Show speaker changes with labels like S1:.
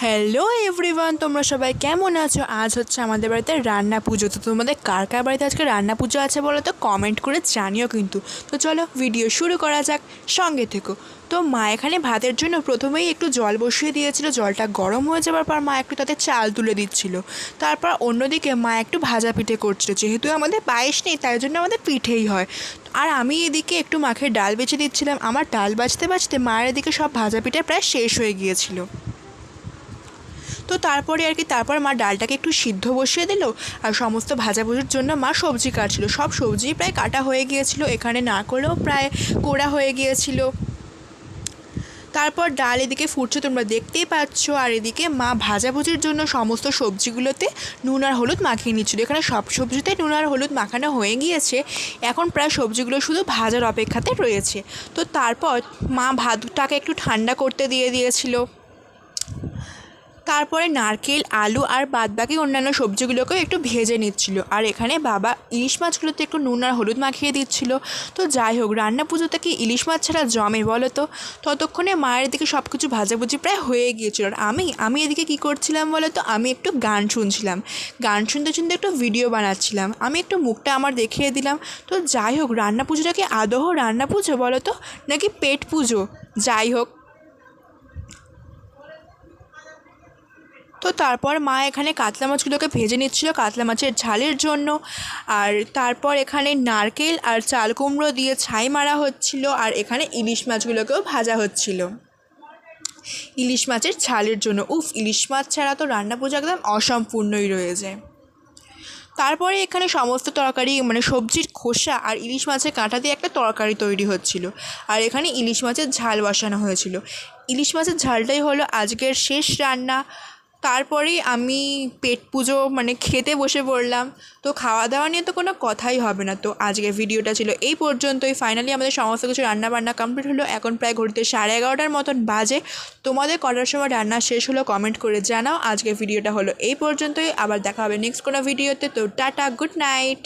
S1: Hello everyone, তোমরা সবাই কেমন আছো? আজ হচ্ছে আমাদের বাড়িতে রান্না পুজো। তো তোমাদের কার কার বাড়িতে আজকে রান্না পুজো আছে বলো তো, কমেন্ট করে জানিও কিন্তু। তো চলো ভিডিও শুরু করা যাক, সঙ্গে থেকো। তো মা এখানে ভাতের জন্য প্রথমেই একটু জল বসিয়ে দিয়েছিল। জলটা গরম হয়ে যাবার পর মা একটু তাতে চাল তুলে দিচ্ছিল। তারপর অন্যদিকে মা একটু ভাজা পিঠে করছিল। যেহেতু আমাদের পায়েস নেই তাই জন্য আমাদের পিঠেই হয়। আর আমি এদিকে একটু মাকে ডাল বেছে দিচ্ছিলাম। আমার ডাল বাছতে বাছতে মায়ের এদিকে সব ভাজা পিঠে প্রায় শেষ হয়ে গিয়েছিল। তো তারপরে আর কি তারপর মা ডালটাকে একটু সিদ্ধ বসিয়ে দিল। আর সমস্ত ভাজাভুজির জন্য মা সবজি কাটছিল। সব সবজি প্রায় কাটা হয়ে গিয়েছিল, এখানে না করলেও প্রায় কোড়া হয়ে গিয়েছিল। তারপর ডাল এদিকে ফুটছে, তোমরা দেখতেই পাচ্ছ। আর এদিকে মা ভাজাভুজির জন্য সমস্ত সবজিগুলোতে নুন আর হলুদ মাখিয়ে নিচ্ছিল। এখানে সব সবজিতে নুন আর হলুদ মাখানো হয়ে গিয়েছে, এখন প্রায় সবজিগুলো শুধু ভাজার অপেক্ষাতে রয়েছে। তো তারপর মা ভাতটাকে একটু ঠান্ডা করতে দিয়েছিল। তারপরে নারকেল, আলু আর বাদবাকি অন্যান্য সবজিগুলোকেও একটু ভেজে নিচ্ছিল। আর এখানে বাবা ইলিশ মাছগুলোতে একটু নুন আর হলুদ মাখিয়ে দিচ্ছিল। তো যাই হোক, রান্না পুজোতে কি ইলিশ মাছ ছাড়া জমে বলো তো? ততক্ষণে মায়ের দিকে সব কিছু ভাজাভুজি প্রায় হয়ে গিয়েছিল। আর আমি এদিকে কী করছিলাম বলো তো? আমি একটু গান শুনছিলাম। গান শুনতে শুনতে একটু ভিডিও বানাচ্ছিলাম। আমি একটু মুখটা আমার দেখিয়ে দিলাম। তো যাই হোক, রান্না পুজোটা কি আদৌ রান্না পুজো বলো তো, নাকি পেট পুজো? যাই হোক, তো তারপর মা এখানে কাতলা মাছগুলোকে ভেজে নিচ্ছিল কাতলা মাছের ঝালের জন্য। আর তারপর এখানে নারকেল আর চাল কুমড়ো দিয়ে ছাই মারা হচ্ছিল। আর এখানে ইলিশ মাছগুলোকেও ভাজা হচ্ছিল ইলিশ মাছের ঝালের জন্য। ইলিশ মাছ ছাড়া তো রান্না পুজো একদম অসম্পূর্ণই রয়ে যায়। তারপরে এখানে সমস্ত তরকারি মানে সবজির খোসা আর ইলিশ মাছের কাঁটা দিয়ে একটা তরকারি তৈরি হচ্ছিল। আর এখানে ইলিশ মাছের ঝাল বসানো হয়েছিল। ইলিশ মাছের ঝালটাই হলো আজকের শেষ রান্না। তারপরেই আমি পেট পুজো মানে খেতে বসে পড়লাম। তো খাওয়া দাওয়া নিয়ে তো কোনো কথাই হবে না। তো আজকের ভিডিওটা ছিল এই পর্যন্তই। ফাইনালি আমাদের সমস্ত কিছু রান্না বান্না কমপ্লিট হলো। এখন প্রায় ঘড়িতে 11:30 মতন বাজে। তোমাদের কটার সময় রান্না শেষ হলো কমেন্ট করে জানাও। আজকের ভিডিওটা হলো এই পর্যন্তই, আবার দেখা হবে নেক্সট কোনো ভিডিওতে। তো টাটা, গুড নাইট।